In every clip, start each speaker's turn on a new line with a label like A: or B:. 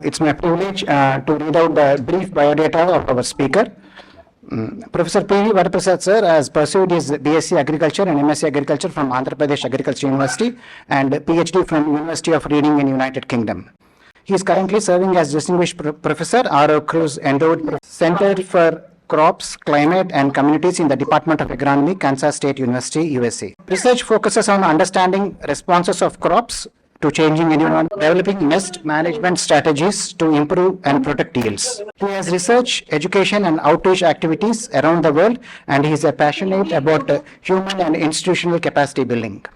A: It's my privilege to read out the brief biodata of our speaker. Professor P. Prasad sir has pursued his BSc Agriculture and MSc Agriculture from Andhra Pradesh Agriculture University and PhD from University of Reading in United Kingdom. He is currently serving as Distinguished Professor, R.O. Cruz Endowed Center for Crops, Climate and Communities in the Department of Agronomy, Kansas State University, USA. Research focuses on understanding responses of crops to changing environment, developing pest management strategies to improve and protect yields. He has research, education and outreach activities around the world, and he is passionate about human and institutional capacity building.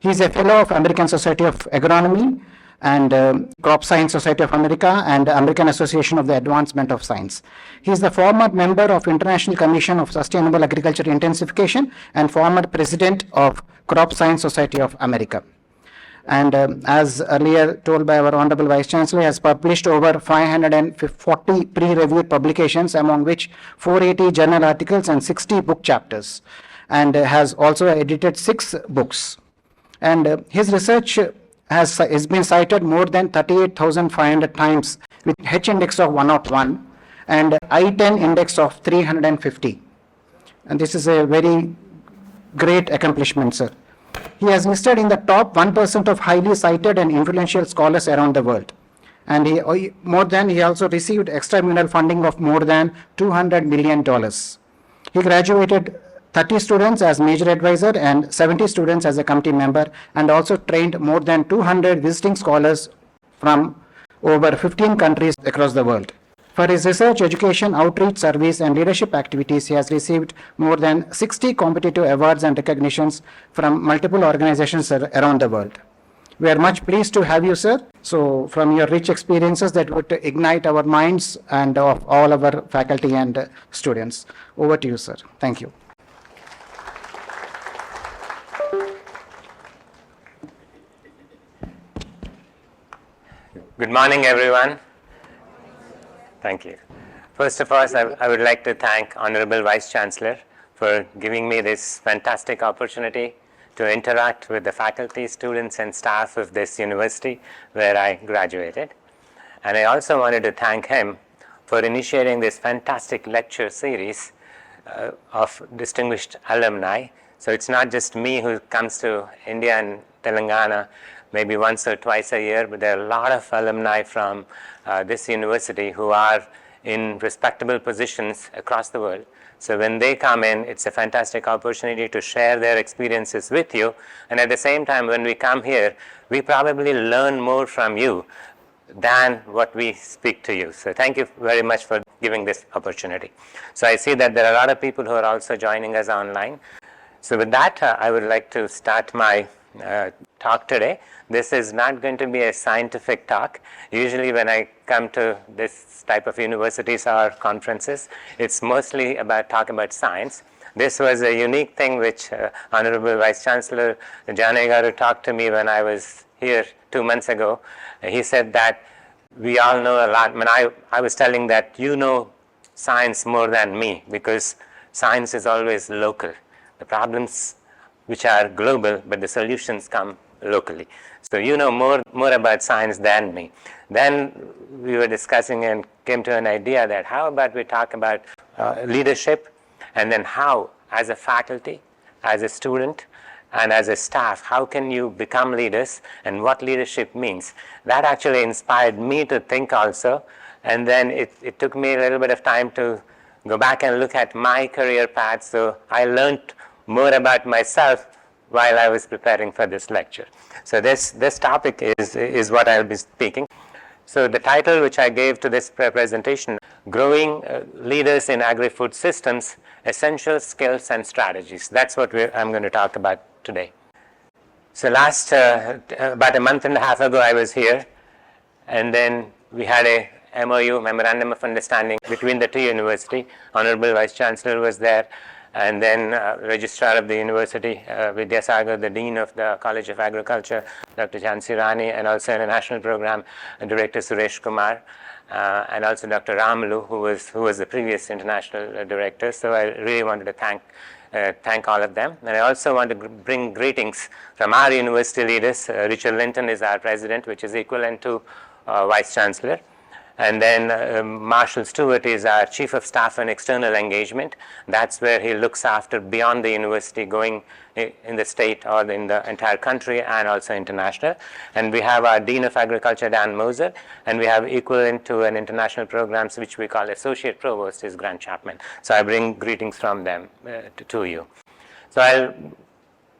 A: He is a fellow of American Society of Agronomy and Crop Science Society of America and American Association of the Advancement of Science. He is the former member of International Commission of Sustainable Agriculture Intensification and former president of Crop Science Society of America. And as earlier told by our Honorable Vice Chancellor, has published over 540 pre-reviewed publications, among which 480 journal articles and 60 book chapters, and has also edited 6 books. And his research has been cited more than 38,500 times with H index of 101 and I-10 index of 350. And this is a very great accomplishment, sir. He has listed in the top 1% of highly cited and influential scholars around the world. And he also received extramural funding of more than $200 million. He graduated 30 students as major advisor and 70 students as a committee member, and also trained more than 200 visiting scholars from over 15 countries across the world. For his research, education, outreach, service, and leadership activities, he has received more than 60 competitive awards and recognitions from multiple organizations around the world. We are much pleased to have you, sir. So, from your rich experiences that would ignite our minds and of all our faculty and students. Over to you, sir. Thank you.
B: Good morning, everyone. Thank you. First of all, I would like to thank Honorable Vice Chancellor for giving me this fantastic opportunity to interact with the faculty, students, and staff of this university where I graduated. And I also wanted to thank him for initiating this fantastic lecture series of distinguished alumni. So it's not just me who comes to India and Telangana maybe once or twice a year, but there are a lot of alumni from this university who are in respectable positions across the world. So when they come in, it's a fantastic opportunity to share their experiences with you. And at the same time, when we come here, we probably learn more from you than what we speak to you. So thank you very much for giving this opportunity. So I see that there are a lot of people who are also joining us online. So with that, I would like to start my talk today. This is not going to be a scientific talk. Usually when I come to this type of universities or conferences, it's mostly about talk about science. This was a unique thing which Honorable Vice Chancellor Janagaru talked to me when I was here 2 months ago. He said that we all know a lot. When I was telling that you know science more than me, because science is always local. The problems which are global, but the solutions come locally. So you know more about science than me. Then we were discussing and came to an idea that how about we talk about leadership, and then how, as a faculty, as a student, and as a staff, how can you become leaders and what leadership means. That actually inspired me to think also, and then it took me a little bit of time to go back and look at my career path. So I learned more about myself while I was preparing for this lecture. So this topic is what I'll be speaking. So the title which I gave to this presentation, Growing Leaders in Agri-Food Systems, Essential Skills and Strategies. That's what I'm going to talk about today. So about a month and a half ago, I was here, and then we had a MOU, Memorandum of Understanding, between the two universities. Honorable Vice Chancellor was there, and then Registrar of the University, Vidyasagar, the Dean of the College of Agriculture, Dr. Jhansi Rani, and also International Program Director Suresh Kumar, and also Dr. Ramalu, who was the previous international director. So I really wanted to thank all of them. And I also want to bring greetings from our university leaders. Richard Linton is our president, which is equivalent to Vice Chancellor. And then Marshall Stewart is our Chief of Staff and External Engagement. That's where he looks after beyond the university, going in the state or in the entire country and also international. And we have our Dean of Agriculture, Dan Moser, and we have equivalent to an international programs which we call Associate Provost is Grant Chapman. So I bring greetings from them to you. So I'll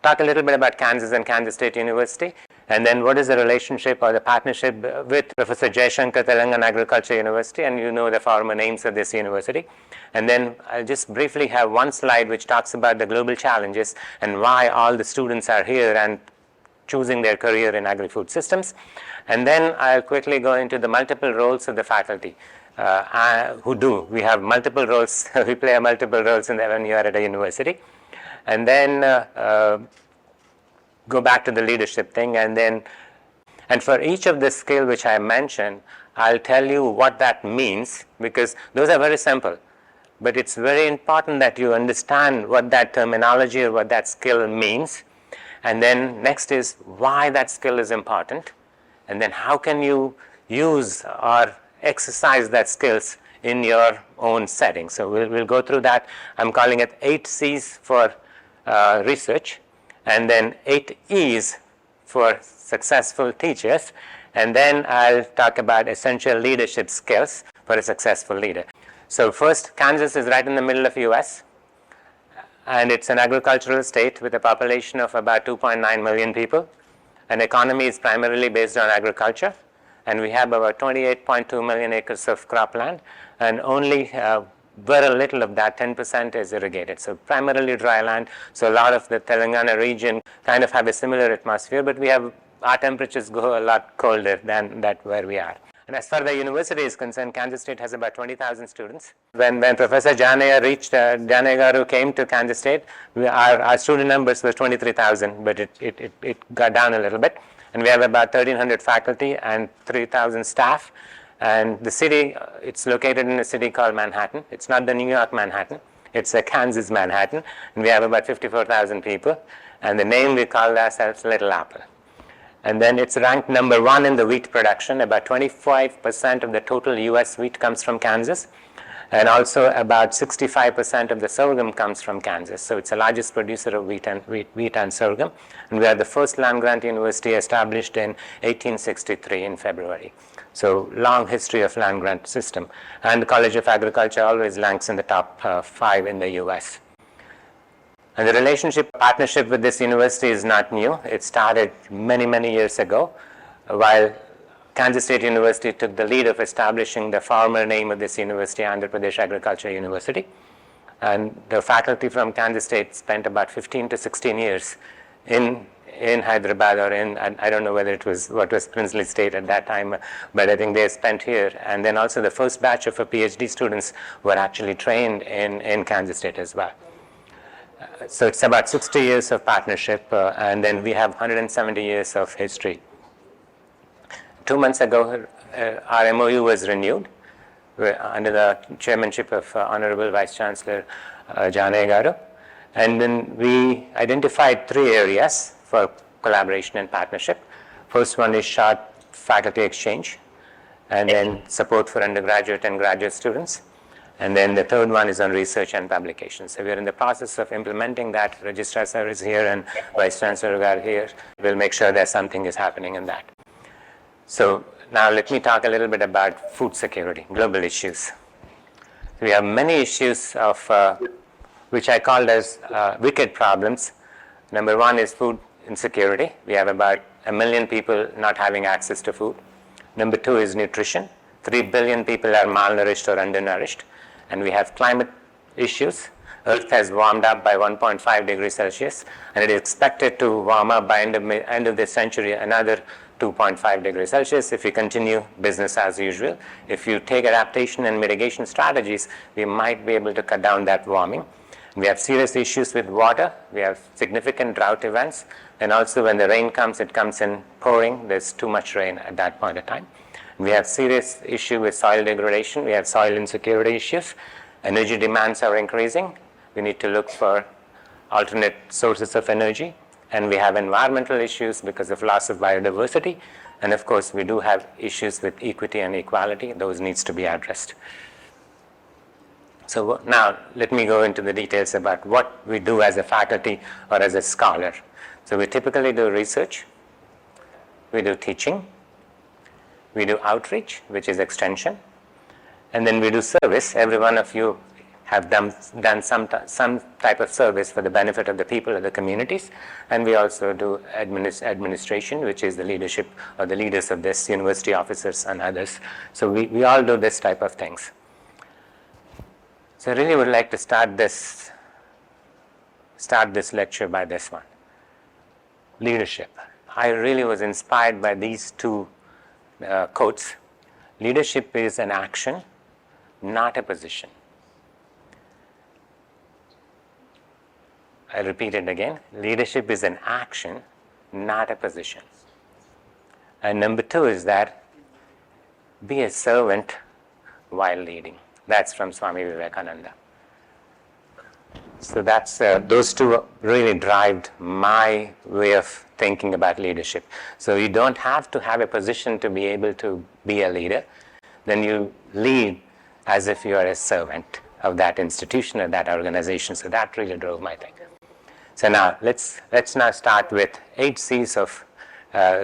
B: talk a little bit about Kansas and Kansas State University, and then what is the relationship or the partnership with Professor Jayashankar Telangana Agriculture University, and you know the former names of this university. And then I'll just briefly have one slide which talks about the global challenges and why all the students are here and choosing their career in agri-food systems. And then I'll quickly go into the multiple roles of the faculty. We have multiple roles, we play multiple roles when you are at a university. And then go back to the leadership thing, and for each of the skill which I mentioned, I'll tell you what that means, because those are very simple, but it's very important that you understand what that terminology or what that skill means. And then next is why that skill is important, and then how can you use or exercise that skills in your own setting. So we'll go through that. I'm calling it 8 C's for research, and then 8 E's for successful teachers, and then I'll talk about essential leadership skills for a successful leader. So first, Kansas is right in the middle of US, and it's an agricultural state with a population of about 2.9 million people. An economy is primarily based on agriculture, and we have about 28.2 million acres of cropland, and only very little of that, 10%, is irrigated. So primarily dry land. So a lot of the Telangana region kind of have a similar atmosphere, but our temperatures go a lot colder than that where we are. And as far as the university is concerned, Kansas State has about 20,000 students. When Professor Janagaru came to Kansas State, our student numbers were 23,000, but it got down a little bit. And we have about 1,300 faculty and 3,000 staff. And the city, it's located in a city called Manhattan. It's not the New York Manhattan. It's a Kansas Manhattan. And we have about 54,000 people. And the name we call ourselves Little Apple. And then it's ranked number 1 in the wheat production. About 25% of the total US wheat comes from Kansas. And also about 65% of the sorghum comes from Kansas. So it's the largest producer of wheat and sorghum. And we are the first land-grant university established in 1863 in February. So long history of land-grant system. And the College of Agriculture always ranks in the top 5 in the US. And the partnership with this university is not new. It started many, many years ago, while Kansas State University took the lead of establishing the former name of this university, Andhra Pradesh Agriculture University. And the faculty from Kansas State spent about 15 to 16 years in Hyderabad, or I don't know whether it was what was Princely State at that time, but I think they spent here. And then also the first batch of PhD students were actually trained in Kansas State as well. So it's about 60 years of partnership, and then we have 170 years of history. 2 months ago, our MOU was renewed under the chairmanship of Honorable Vice Chancellor Janagaru. And then we identified 3 areas for collaboration and partnership. First one is short faculty exchange, and then support for undergraduate and graduate students. And then the third one is on research and publication. So we're in the process of implementing that. Registrar Sir is here and Vice Chancellor are here. We'll make sure that something is happening in that. So now let me talk a little bit about food security, global issues. We have many issues of which I called as wicked problems. Number 1 is food insecurity. We have about 1 million people not having access to food. Number 2 is nutrition. 3 billion people are malnourished or undernourished. And we have climate issues. Earth has warmed up by 1.5 degrees Celsius, and it is expected to warm up by end of this century another 2.5 degrees Celsius if we continue business as usual. If you take adaptation and mitigation strategies, we might be able to cut down that warming. We have serious issues with water. We have significant drought events, and also when the rain comes, it comes in pouring. There's too much rain at that point of time. We have serious issue with soil degradation. We have soil insecurity issues. Energy demands are increasing. We need to look for alternate sources of energy. And we have environmental issues because of loss of biodiversity. And of course, we do have issues with equity and equality. Those needs to be addressed. So now let me go into the details about what we do as a faculty or as a scholar. So we typically do research, we do teaching, we do outreach, which is extension, and then we do service. Every one of you have done some type of service for the benefit of the people of the communities, and we also do administration, which is the leadership or the leaders of this, university officers and others. So we all do this type of things. So I really would like to start this lecture by this one. Leadership. I really was inspired by these two quotes. Leadership is an action, not a position. I repeat it again. Leadership is an action, not a position. And number two is that be a servant while leading. That's from Swami Vivekananda. So that's those two really drive my way of thinking about leadership. So you don't have to have a position to be able to be a leader. Then you lead as if you are a servant of that institution or that organization. So that really drove my thinking. So now let's now start with 8 C's of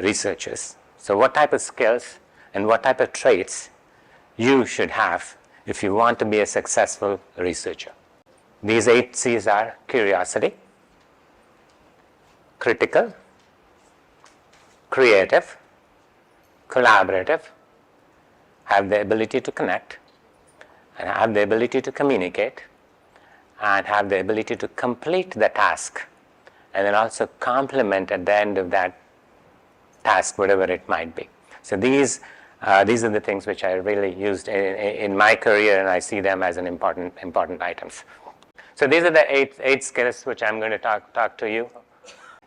B: researchers. So what type of skills and what type of traits you should have if you want to be a successful researcher. These 8 C's are curiosity, critical, creative, collaborative, have the ability to connect, and have the ability to communicate, and have the ability to complete the task, and then also complement at the end of that task, whatever it might be. So these are the things which I really used in my career, and I see them as an important items. So these are the eight skills which I'm going to talk to you.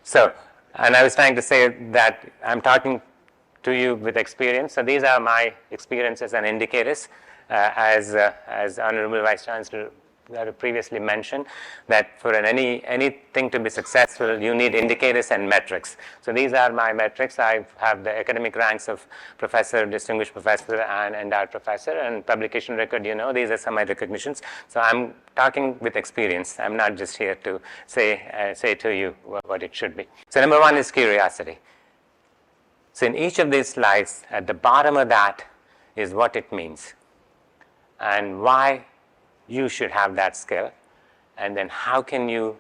B: So, and I was trying to say that I'm talking to you with experience. So these are my experiences and indicators, as Honorable Vice Chancellor previously mentioned, that for anything to be successful, you need indicators and metrics. So these are my metrics. I have the academic ranks of professor, distinguished professor, and endowed professor, and publication record. These are some of my recognitions. So I'm talking with experience. I'm not just here to say to you what it should be. So number one is curiosity. So in each of these slides, at the bottom of that is what it means and why you should have that skill, and then how can you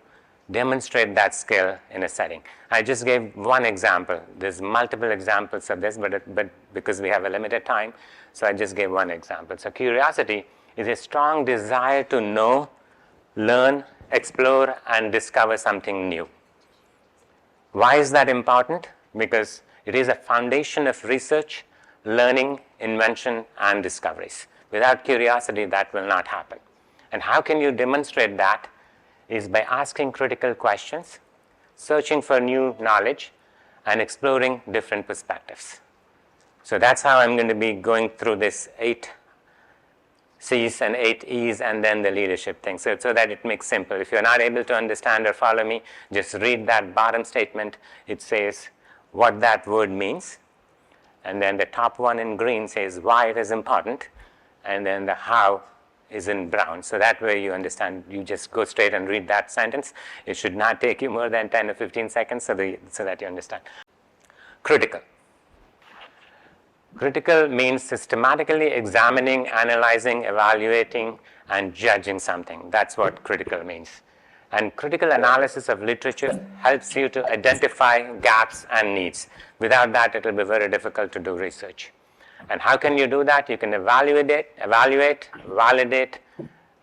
B: demonstrate that skill in a setting. I just gave one example. There's multiple examples of this, but because we have a limited time, so I just gave one example. So curiosity is a strong desire to know, learn, explore, and discover something new. Why is that important? Because it is a foundation of research, learning, invention, and discoveries. Without curiosity, that will not happen. And how can you demonstrate that is by asking critical questions, searching for new knowledge, and exploring different perspectives. So that's how I'm going to be going through this 8 C's and 8 E's and then the leadership thing, so that it makes simple. If you're not able to understand or follow me, just read that bottom statement. It says what that word means, and then the top one in green says why it is important, and then the how is in brown. So that way you understand. You just go straight and read that sentence. It should not take you more than 10 or 15 seconds so that you understand. Critical. Critical means systematically examining, analyzing, evaluating, and judging something. That's what critical means. And critical analysis of literature helps you to identify gaps and needs. Without that, it will be very difficult to do research. And how can you do that? You can evaluate, validate,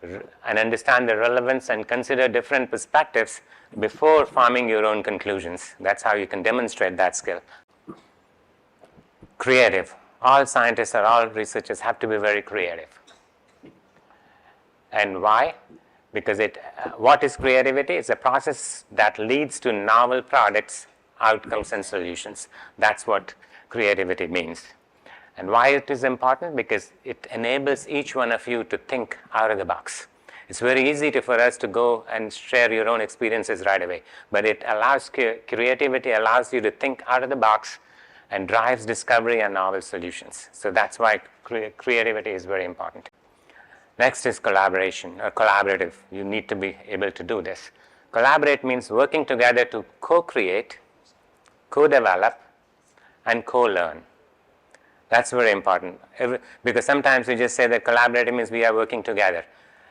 B: and understand the relevance and consider different perspectives before forming your own conclusions. That's how you can demonstrate that skill. Creative. All scientists or all researchers have to be very creative. And why? Because what is creativity? It's a process that leads to novel products, outcomes, and solutions. That's what creativity means. And why it is important? Because it enables each one of you to think out of the box. It's very easy for us to go and share your own experiences right away, but it allows creativity allows you to think out of the box and drives discovery and novel solutions. So that's why creativity is very important. Next is collaboration or collaborative. You need to be able to do this. Collaborate means working together to co-create, co-develop, and co-learn. That's very important, because sometimes we just say that collaborating means we are working together.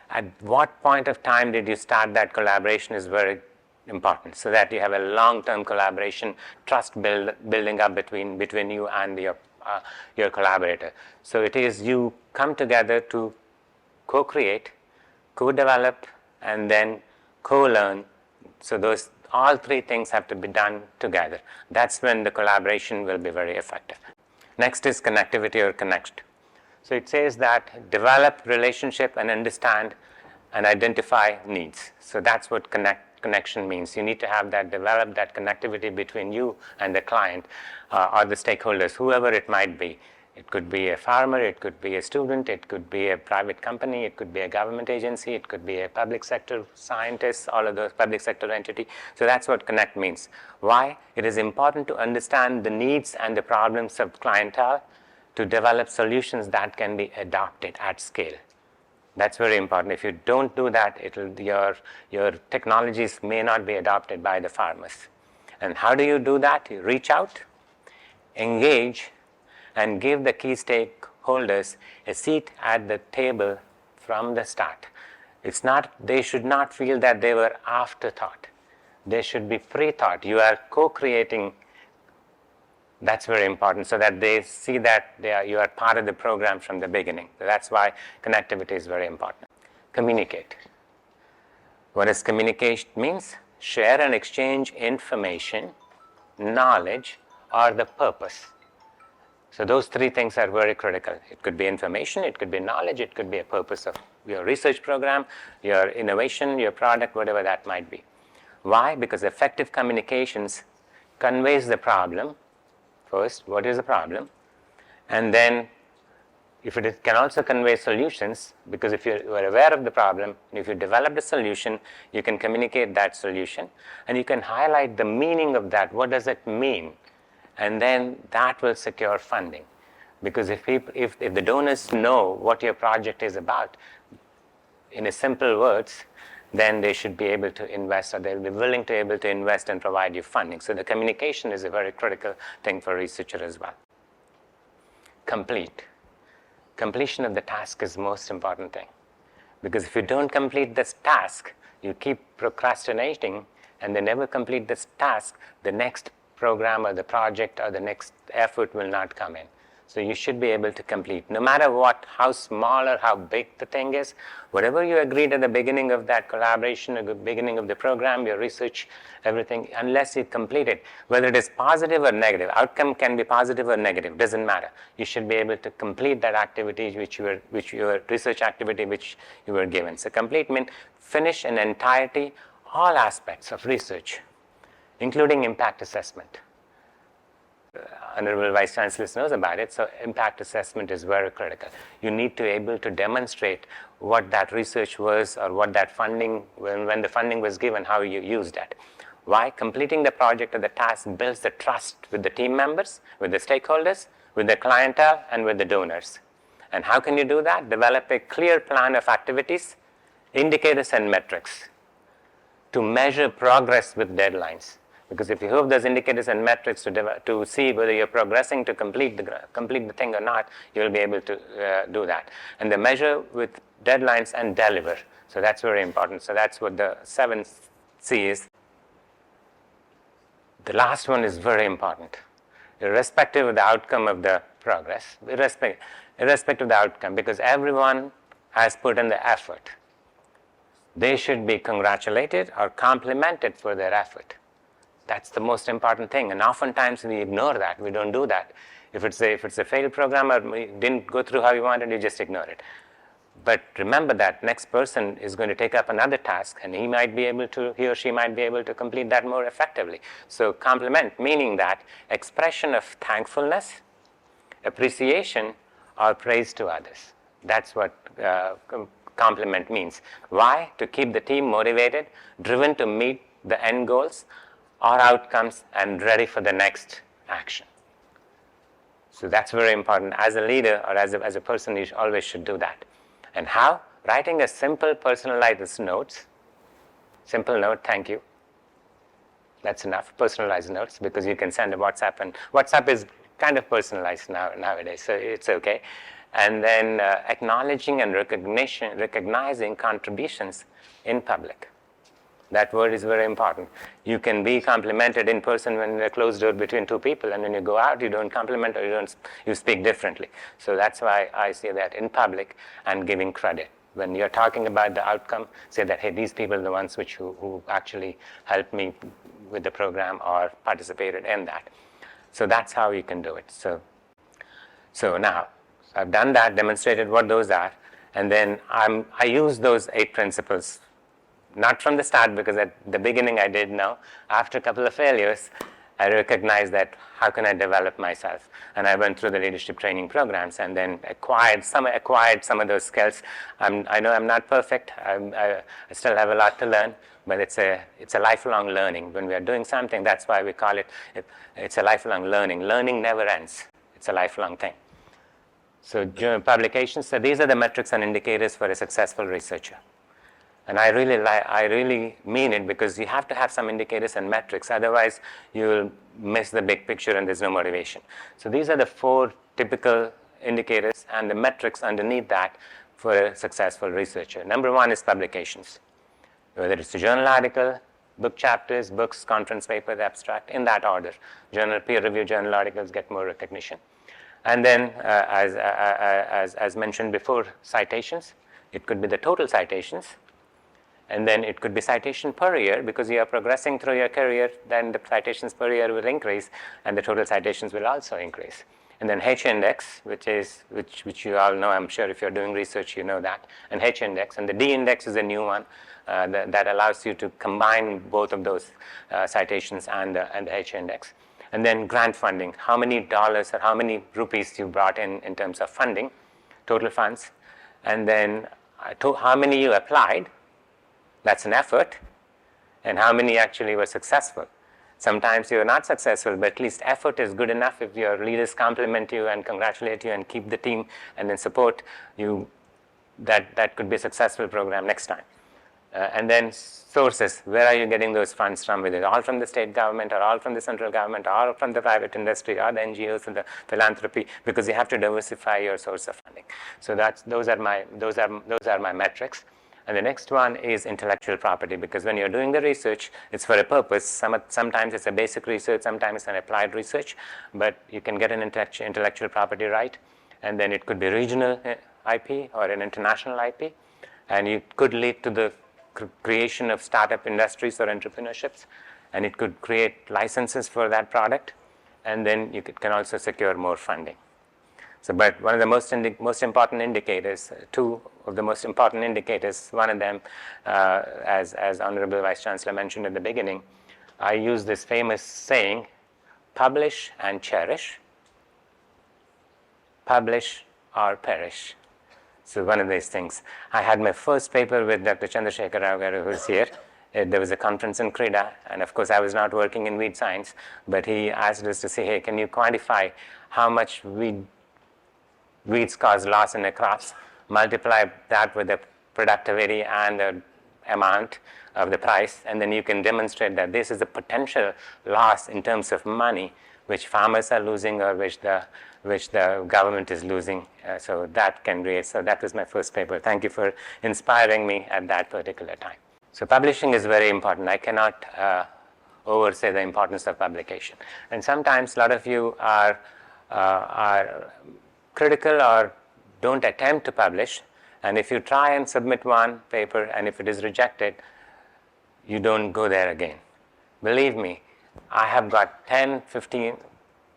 B: At what point of time did you start that collaboration is very important, so that you have a long-term collaboration, trust building up between you and your collaborator. So it is you come together to co-create, co-develop, and then co-learn. So those all three things have to be done together. That's when the collaboration will be very effective. Next is connectivity or connect. So it says that develop relationship and understand and identify needs. So that's what connection means. You need to have that, develop that connectivity between you and the client or the stakeholders, whoever it might be. It could be a farmer, it could be a student, it could be a private company, it could be a government agency, it could be a public sector scientist, all of those public sector entity. So that's what connect means. Why? It is important to understand the needs and the problems of clientele to develop solutions that can be adopted at scale. That's very important. If you don't do that, your technologies may not be adopted by the farmers. And how do you do that? You reach out, engage, and give the key stakeholders a seat at the table from the start. They should not feel that they were afterthought. They should be pre-thought. You are co-creating. That's very important, so that they see that you are part of the program from the beginning. So that's why connectivity is very important. Communicate. What does communicate means? Share and exchange information, knowledge, or the purpose. So those three things are very critical. It could be information, it could be knowledge, it could be a purpose of your research program, your innovation, your product, whatever that might be. Why? Because effective communications conveys the problem. First, what is the problem? And then, if it can also convey solutions, because if you are aware of the problem, and if you develop a solution, you can communicate that solution, and you can highlight the meaning of that. What does it mean? And then that will secure funding. Because if the donors know what your project is about, in a simple words, then they should be able to invest, or they'll be willing to able to invest and provide you funding. So the communication is a very critical thing for researcher as well. Complete. Completion of the task is the most important thing. Because if you don't complete this task, you keep procrastinating and they never complete this task, the next program or the project or the next effort will not come in. So you should be able to complete, no matter how small or how big the thing is, whatever you agreed at the beginning of that collaboration, at the beginning of the program, your research, everything, unless you complete it, whether it is positive or negative, outcome can be positive or negative, doesn't matter. You should be able to complete that activity which your research activity which you were given. So complete means finish in entirety all aspects of research, including impact assessment. Honorable Vice Chancellor knows about it, so impact assessment is very critical. You need to be able to demonstrate what that research was, or what that funding, when the funding was given, how you used it. Why? Completing the project or the task builds the trust with the team members, with the stakeholders, with the clientele, and with the donors. And how can you do that? Develop a clear plan of activities, indicators, and metrics to measure progress with deadlines. Because if you have those indicators and metrics to see whether you're progressing to complete the thing or not, you'll be able to do that. And the measure with deadlines and deliver. So that's very important. So that's what the 7 C is. The last one is very important. Irrespective of the outcome of the progress, irrespective of the outcome, because everyone has put in the effort. They should be congratulated or complimented for their effort. That's the most important thing, and oftentimes we ignore that. We don't do that. If it's a failed program or it didn't go through how you wanted, you just ignore it. But remember that next person is going to take up another task, and he or she might be able to complete that more effectively. So compliment, meaning that expression of thankfulness, appreciation, or praise to others. That's what compliment means. Why? To keep the team motivated, driven to meet the end goals or outcomes, and ready for the next action. So that's very important. As a leader or as a person, you always should do that. And how? Writing a simple personalized notes. Simple note, thank you. That's enough. Personalized notes, because you can send a WhatsApp, and WhatsApp is kind of personalized nowadays, so it's okay. And then acknowledging and recognizing contributions in public. That word is very important. You can be complimented in person when in a closed door between two people, and when you go out, you don't compliment, or you speak differently. So that's why I say that in public and giving credit. When you're talking about the outcome, say that, hey, these people are the ones who actually helped me with the program or participated in that. So that's how you can do it. So now I've done that, demonstrated what those are, and then I use those 8 principles. Not from the start, because at the beginning I did know. After a couple of failures, I recognized that how can I develop myself? And I went through the leadership training programs and then acquired some of those skills. I know I'm not perfect. I still have a lot to learn, but it's a lifelong learning. When we are doing something, that's why we call it's a lifelong learning. Learning never ends. It's a lifelong thing. So publications, so these are the metrics and indicators for a successful researcher. And I really mean it, because you have to have some indicators and metrics, otherwise you'll miss the big picture and there's no motivation. So these are the 4 typical indicators and the metrics underneath that for a successful researcher. Number 1 is publications, whether it's a journal article, book chapters, books, conference paper, the abstract, in that order. Peer-reviewed journal articles get more recognition. And then, as mentioned before, citations. It could be the total citations. And then it could be citation per year, because you are progressing through your career, then the citations per year will increase, and the total citations will also increase. And then H-index, which you all know, I'm sure if you're doing research, you know that. And H-index, and the D-index is a new one that allows you to combine both of those citations and the H-index. And then grant funding, how many dollars or how many rupees you brought in terms of funding, total funds. And then how many you applied. That's an effort, and how many actually were successful. Sometimes you're not successful, but at least effort is good enough. If your leaders compliment you and congratulate you and keep the team and then support you, that could be a successful program next time. And then sources, where are you getting those funds from? Whether all from the state government or all from the central government or from the private industry or the NGOs and the philanthropy, because you have to diversify your source of funding. So those are my metrics. And the next one is intellectual property, because when you're doing the research, it's for a purpose. Sometimes it's a basic research, sometimes it's an applied research, but you can get an intellectual property right. And then it could be regional IP or an international IP, and it could lead to the creation of startup industries or entrepreneurships, and it could create licenses for that product, and then you can also secure more funding. So, but one of the most important indicators, 2 of the most important indicators, one of them, as Honorable Vice Chancellor mentioned at the beginning, I use this famous saying, publish and cherish, publish or perish. So one of these things. I had my first paper with Dr. Chandrasekhar Rao Garu, who's here. There was a conference in Krida, and of course I was not working in weed science, but he asked us to say, hey, can you quantify how much weeds cause loss in the crops, multiply that with the productivity and the amount of the price, and then you can demonstrate that this is a potential loss in terms of money which farmers are losing or which the government is losing. So that can create. So that was my first paper. Thank you for inspiring me at that particular time. So publishing is very important. I cannot oversay the importance of publication. And sometimes a lot of you are critical or don't attempt to publish, and if you try and submit one paper and if it is rejected, you don't go there again. Believe me, I have got 10, 15,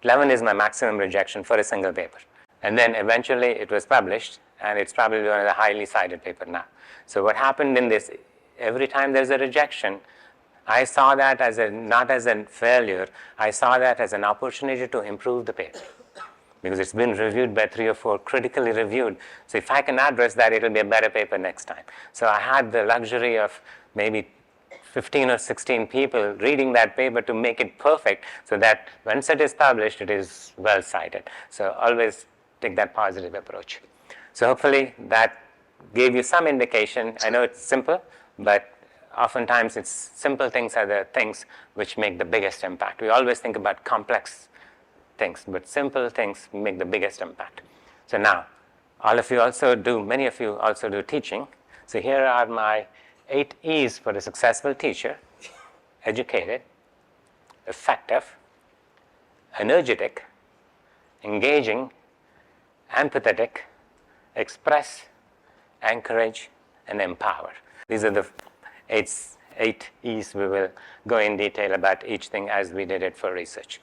B: 11 is my maximum rejection for a single paper. And then eventually it was published, and it's probably one of the highly cited paper now. So what happened in this, every time there's a rejection, I saw that not as a failure, I saw that as an opportunity to improve the paper, because it's been reviewed by 3 or 4, critically reviewed. So if I can address that, it'll be a better paper next time. So I had the luxury of maybe 15 or 16 people reading that paper to make it perfect so that once it is published, it is well cited. So always take that positive approach. So hopefully that gave you some indication. I know it's simple, but oftentimes it's simple things are the things which make the biggest impact. We always think about complex things, but simple things make the biggest impact. So now, many of you also do teaching. So here are my 8 E's for a successful teacher: educated, effective, energetic, engaging, empathetic, express, encourage, and empower. These are the 8 E's. We will go in detail about each thing as we did it for research.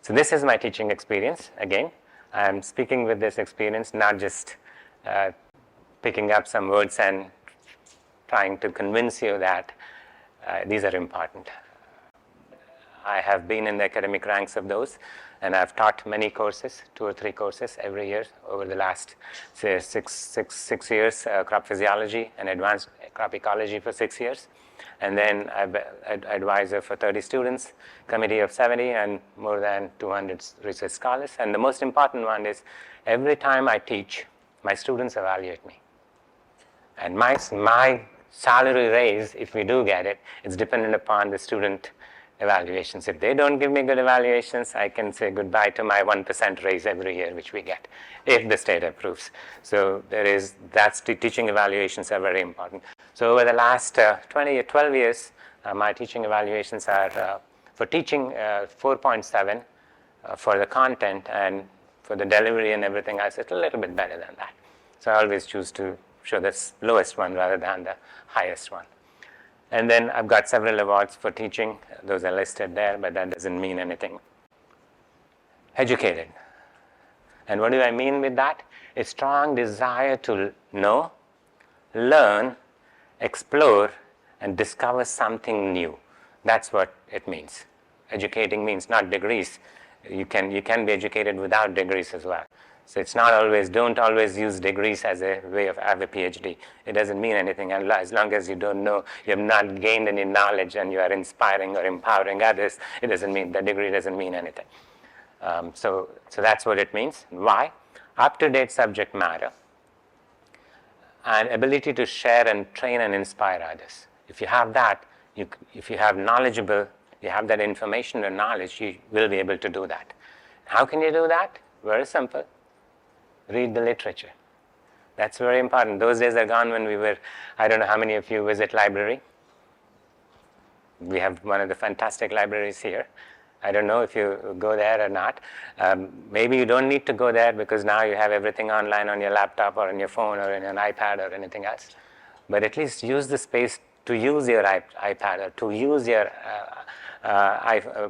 B: So this is my teaching experience. Again, I'm speaking with this experience, not just picking up some words and trying to convince you that these are important. I have been in the academic ranks of those, and I've taught many courses, 2 or 3 courses every year over the last, say, six years, crop physiology and advanced crop ecology for 6 years. And then I'm advisor for 30 students, committee of 70, and more than 200 research scholars. And the most important one is every time I teach, my students evaluate me. And my salary raise, if we do get it, it's dependent upon the student evaluations. If they don't give me good evaluations, I can say goodbye to my 1% raise every year, which we get, if the state approves. So teaching evaluations are very important. So over the last 12 years, my teaching evaluations are for teaching 4.7 for the content, and for the delivery and everything else, it's a little bit better than that. So I always choose to show the lowest one rather than the highest one. And then I've got several awards for teaching. Those are listed there, but that doesn't mean anything. Educated. And what do I mean with that? A strong desire to know, learn, explore, and discover something new. That's what it means. Educating means not degrees. You can be educated without degrees as well. So it's not always, don't always use degrees as a way of have a PhD. It doesn't mean anything. And as long as you don't know, you have not gained any knowledge and you are inspiring or empowering others, it doesn't mean, the degree doesn't mean anything. So that's what it means. Why? Up-to-date subject matter and ability to share and train and inspire others. If you have that, if you have knowledgeable, you have that information or knowledge, you will be able to do that. How can you do that? Very simple. Read the literature. That's very important. Those days are gone when I don't know how many of you visit library. We have one of the fantastic libraries here. I don't know if you go there or not. Maybe you don't need to go there because now you have everything online on your laptop or on your phone or in an iPad or anything else. But at least use the space to use your iPad or to use your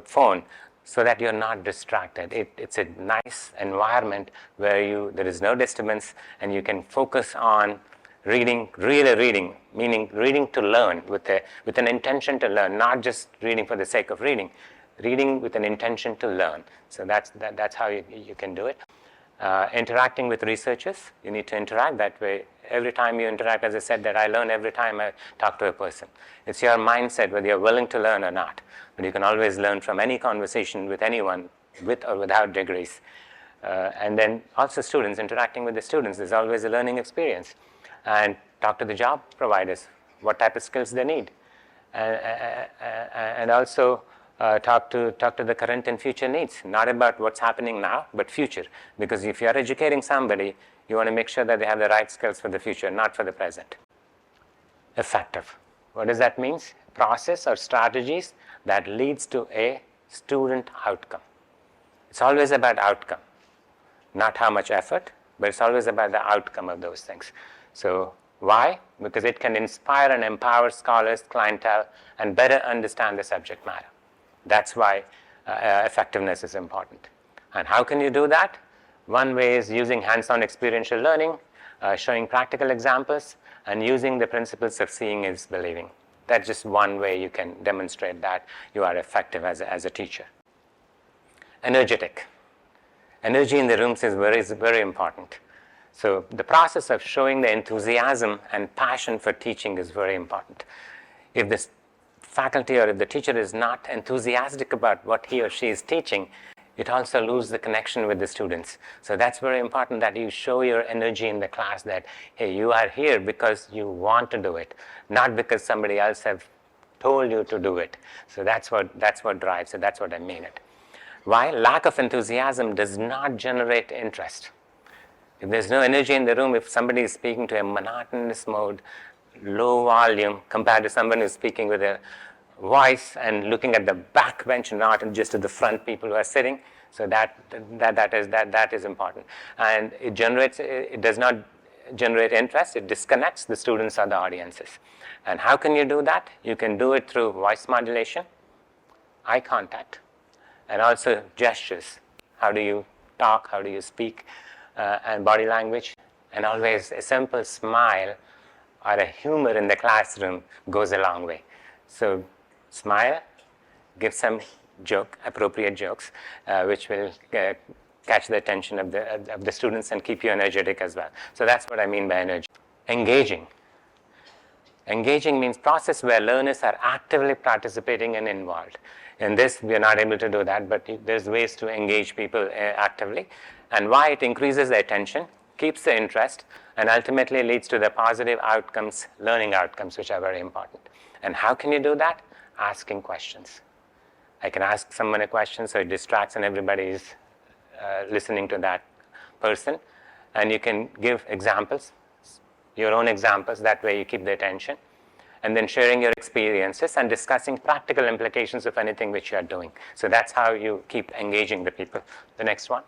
B: phone so that you're not distracted. It's a nice environment where there is no disturbance and you can focus on reading, really reading, meaning reading to learn with an intention to learn, not just reading for the sake of reading with an intention to learn. So that's how you can do it. Interacting with researchers, you need to interact that way. Every time you interact, as I said, that I learn every time I talk to a person. It's your mindset whether you're willing to learn or not. But you can always learn from any conversation with anyone, with or without degrees. And then also students, interacting with the students, there's always a learning experience. And talk to the job providers, what type of skills they need. And also talk to the current and future needs, not about what's happening now, but future. Because if you're educating somebody, you want to make sure that they have the right skills for the future, not for the present. Effective. What does that mean? Process or strategies that leads to a student outcome. It's always about outcome, not how much effort, but it's always about the outcome of those things. So why? Because it can inspire and empower scholars, clientele, and better understand the subject matter. That's why effectiveness is important. And how can you do that? One way is using hands-on experiential learning, showing practical examples, and using the principles of seeing is believing. That's just one way you can demonstrate that you are effective as a teacher. Energetic. Energy in the rooms is very important. So the process of showing the enthusiasm and passion for teaching is very important. If the faculty or if the teacher is not enthusiastic about what he or she is teaching, it also loses the connection with the students. So that's very important that you show your energy in the class that, hey, you are here because you want to do it, not because somebody else have told you to do it. So that's what drives. So that's what I mean it. Why? Lack of enthusiasm does not generate interest. If there's no energy in the room, if somebody is speaking to a monotonous mode, low volume compared to someone who's speaking with a voice and looking at the back bench and not just at the front people who are sitting, so that is important. And it does not generate interest, it disconnects the students or the audiences. And how can you do that? You can do it through voice modulation, eye contact, and also gestures. How do you talk, how do you speak, and body language. And always a simple smile or a humor in the classroom goes a long way. So smile, give some appropriate jokes, which will catch the attention of the students and keep you energetic as well. So that's what I mean by energy. Engaging. Engaging means process where learners are actively participating and involved. In this, we are not able to do that, but there's ways to engage people actively. And why? It increases the attention, keeps the interest, and ultimately leads to the positive outcomes, learning outcomes, which are very important. And how can you do that? Asking questions. I can ask someone a question so it distracts and everybody is listening to that person. And you can give examples, your own examples, that way you keep the attention. And then sharing your experiences and discussing practical implications of anything which you are doing. So that's how you keep engaging the people. The next one.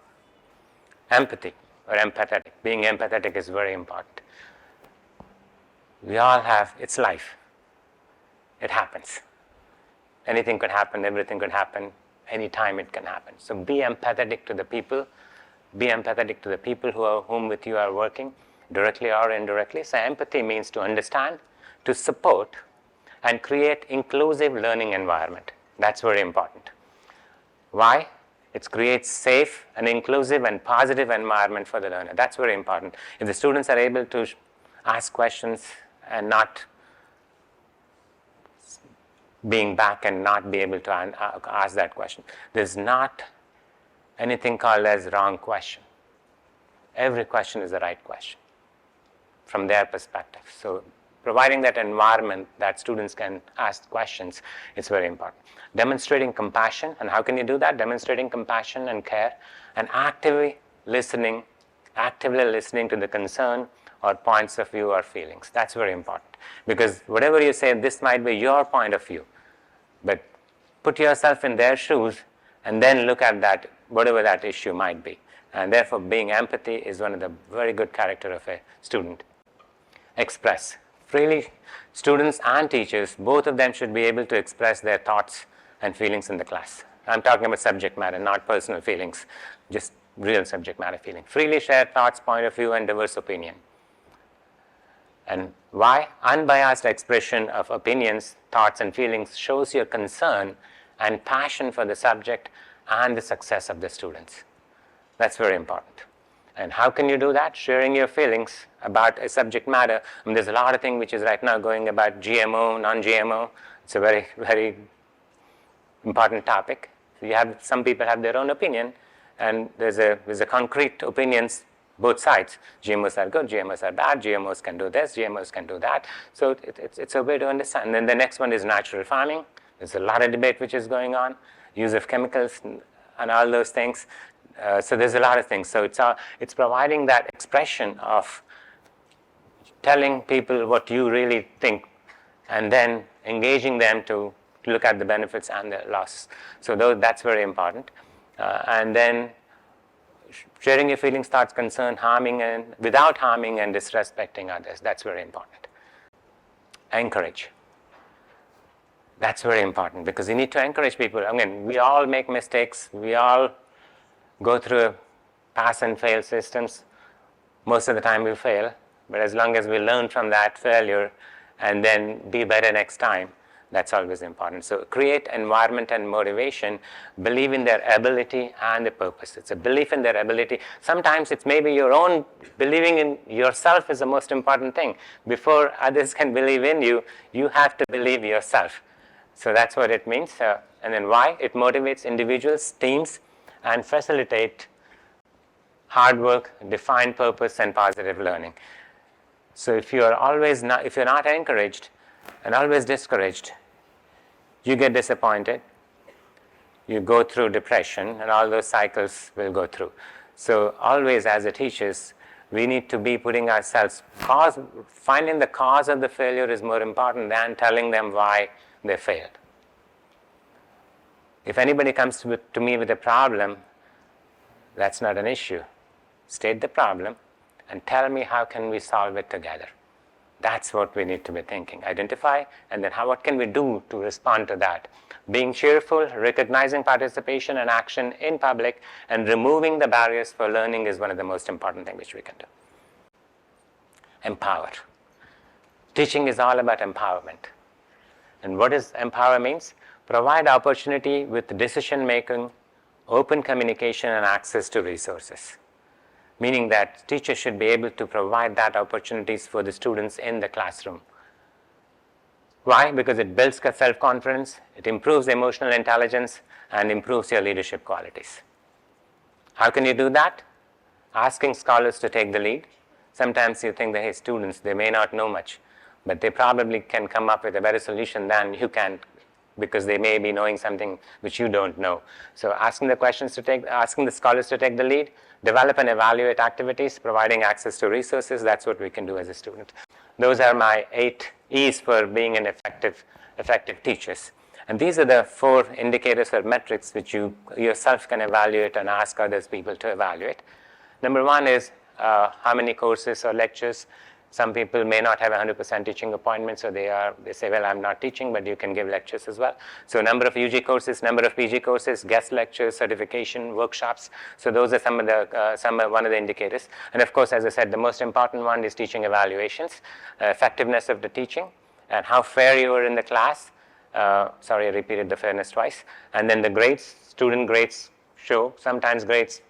B: Empathy or empathetic. Being empathetic is very important. We all have, it's life. It happens. Anything could happen, everything could happen, anytime it can happen. So be empathetic to the people. Be empathetic to the people whom with you are working, directly or indirectly. So empathy means to understand, to support, and create inclusive learning environment. That's very important. Why? It creates safe and inclusive and positive environment for the learner. That's very important. If the students are able to ask questions and not being back and not be able to ask that question, there's not anything called as wrong question. Every question is the right question from their perspective. So providing that environment that students can ask questions is very important. Demonstrating compassion, and how can you do that? Demonstrating compassion and care, and actively listening to the concern or points of view or feelings. That's very important, because whatever you say, this might be your point of view, but put yourself in their shoes and then look at that, whatever that issue might be. And therefore, being empathy is one of the very good character of a student. Express. Freely, students and teachers, both of them should be able to express their thoughts and feelings in the class. I'm talking about subject matter, not personal feelings, just real subject matter feeling. Freely share thoughts, point of view, and diverse opinion. And why? Unbiased expression of opinions, thoughts, and feelings shows your concern and passion for the subject and the success of the students. That's very important. And how can you do that? Sharing your feelings about a subject matter. I mean, there's a lot of things which is right now going about GMO, non-GMO. It's a very, very important topic. Some people have their own opinion, and there's a concrete opinions both sides. GMOs are good, GMOs are bad, GMOs can do this, GMOs can do that. So it's a way to understand. And then the next one is natural farming. There's a lot of debate which is going on, use of chemicals and all those things. So there's a lot of things. So it's providing that expression of telling people what you really think, and then engaging them to look at the benefits and the losses. So that's very important. And then sharing your feelings, thoughts, concern, without harming and disrespecting others. That's very important. Encourage. That's very important, because you need to encourage people. I mean, we all make mistakes. We all go through pass and fail systems. Most of the time we fail, but as long as we learn from that failure and then be better next time, that's always important. So create environment and motivation, believe in their ability and the purpose. It's a belief in their ability. Sometimes it's maybe your own believing in yourself is the most important thing. Before others can believe in you, you have to believe yourself. So that's what it means. And then why? It motivates individuals, teams, and facilitate hard work, defined purpose, and positive learning. So if you're not encouraged and always discouraged, you get disappointed, you go through depression, and all those cycles will go through. So always as a teachers, we need to be putting ourselves, finding the cause of the failure is more important than telling them why they failed. If anybody comes to me with a problem, that's not an issue. State the problem and tell me how can we solve it together. That's what we need to be thinking. Identify, and then what can we do to respond to that? Being cheerful, recognizing participation and action in public, and removing the barriers for learning is one of the most important things which we can do. Empower. Teaching is all about empowerment. And what does empower means? Provide opportunity with decision making, open communication, and access to resources. Meaning that teachers should be able to provide that opportunities for the students in the classroom. Why? Because it builds self-confidence, it improves emotional intelligence, and improves your leadership qualities. How can you do that? Asking scholars to take the lead. Sometimes you think that, hey, students, they may not know much, but they probably can come up with a better solution than you can, because they may be knowing something which you don't know. So asking the scholars to take the lead, develop and evaluate activities, providing access to resources, that's what we can do as a student. Those are my 8 E's for being an effective teachers. And these are the 4 indicators or metrics which you yourself can evaluate and ask others people to evaluate. Number 1 is how many courses or lectures. Some people may not have 100% teaching appointments, so they say, well, I'm not teaching, but you can give lectures as well. So number of UG courses, number of PG courses, guest lectures, certification, workshops. So those are one of the indicators. And of course, as I said, the most important one is teaching evaluations, effectiveness of the teaching, and how fair you were in the class. Sorry, I repeated the fairness twice. And then the grades, student grades show. Sometimes grades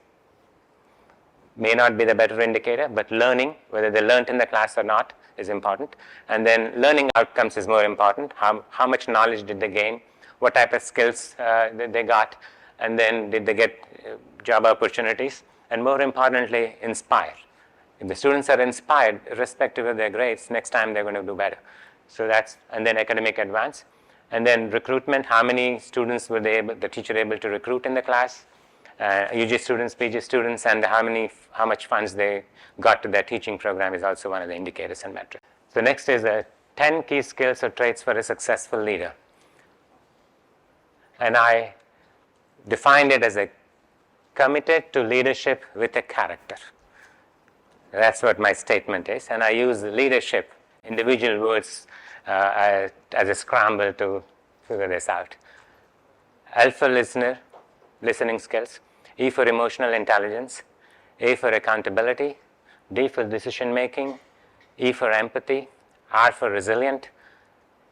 B: may not be the better indicator, but learning, whether they learned in the class or not, is important. And then learning outcomes is more important. How much knowledge did they gain? What type of skills they got? And then did they get job opportunities? And more importantly, inspire. If the students are inspired, irrespective of their grades, next time they're going to do better. So and then academic advance. And then recruitment, how many students were the teacher able to recruit in the class? UG students, PG students, and how much funds they got to their teaching program is also one of the indicators and metrics. So next is 10 key skills or traits for a successful leader. And I defined it as a committed to leadership with a character. That's what my statement is. And I use leadership, individual words, as a scramble to figure this out. Alpha listener, listening skills. E for emotional intelligence. A for accountability. D for decision making. E for empathy. R for resilient.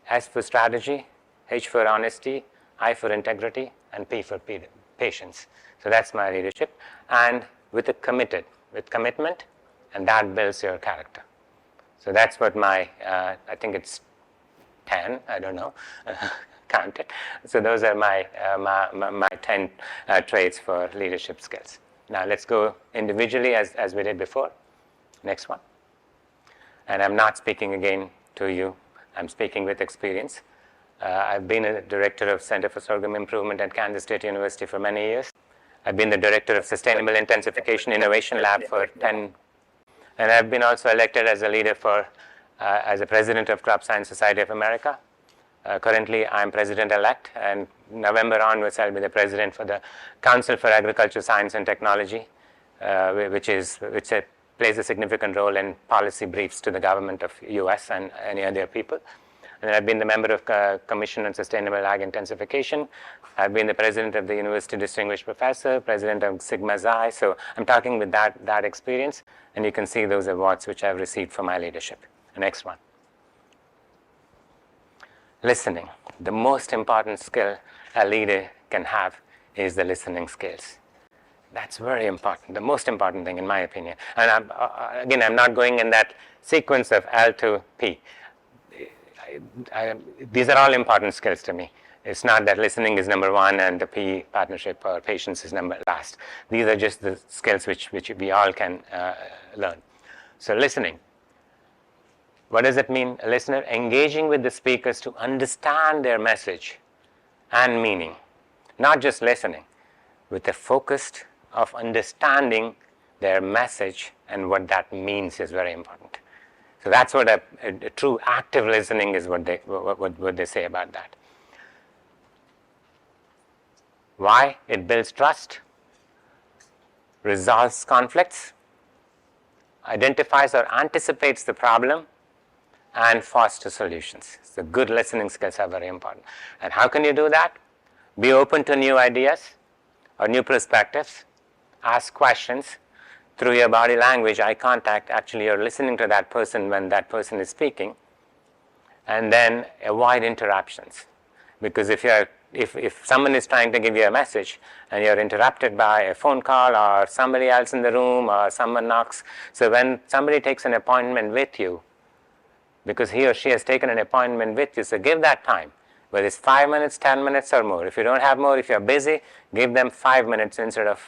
B: S for strategy. H for honesty. I for integrity. And P for patience. So that's my leadership. And with commitment, and that builds your character. So that's what I think it's 10, I don't know. Count it. So those are my 10 traits for leadership skills. Now let's go individually as we did before. Next one. And I'm not speaking again to you. I'm speaking with experience. I've been a director of Center for Sorghum Improvement at Kansas State University for many years. I've been the director of Sustainable Intensification Innovation Lab for 10. And I've been also elected as a leader as a president of Crop Science Society of America. Currently, I'm president-elect, and November onwards, I'll be the president for the Council for Agriculture, Science and Technology, which plays a significant role in policy briefs to the government of US and any other people. And I've been the member of Commission on Sustainable Ag Intensification. I've been the president of the University Distinguished Professor, president of Sigma Xi. So I'm talking with that experience, and you can see those awards which I've received for my leadership. The next one. Listening. The most important skill a leader can have is the listening skills. That's very important, the most important thing in my opinion. And I'm not going in that sequence of L to P. these are all important skills to me. It's not that listening is number one and the P partnership or patience is number last. These are just the skills which we all can learn. So listening. What does it mean? A listener engaging with the speakers to understand their message and meaning. Not just listening, with a focus of understanding their message and what that means is very important. So that's what a true active listening is, what they say about that. Why? It builds trust, resolves conflicts, identifies or anticipates the problem, and fosters solutions. So good listening skills are very important. And how can you do that? Be open to new ideas or new perspectives. Ask questions through your body language, eye contact. Actually, you're listening to that person when that person is speaking. And then avoid interruptions. Because if someone is trying to give you a message and you're interrupted by a phone call or somebody else in the room or someone knocks, so when somebody takes an appointment with you, because he or she has taken an appointment with you, so give that time, whether it's 5 minutes, 10 minutes or more. If you don't have more, if you're busy, give them 5 minutes instead of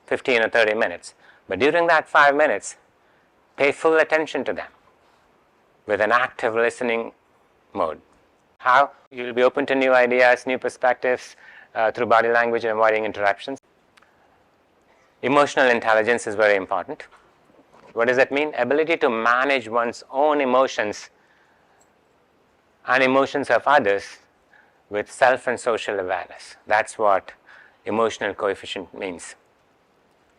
B: 15 or 30 minutes. But during that 5 minutes, pay full attention to them with an active listening mode. How? You'll be open to new ideas, new perspectives through body language and avoiding interruptions. Emotional intelligence is very important. What does that mean? Ability to manage one's own emotions and emotions of others with self and social awareness. That's what emotional coefficient means,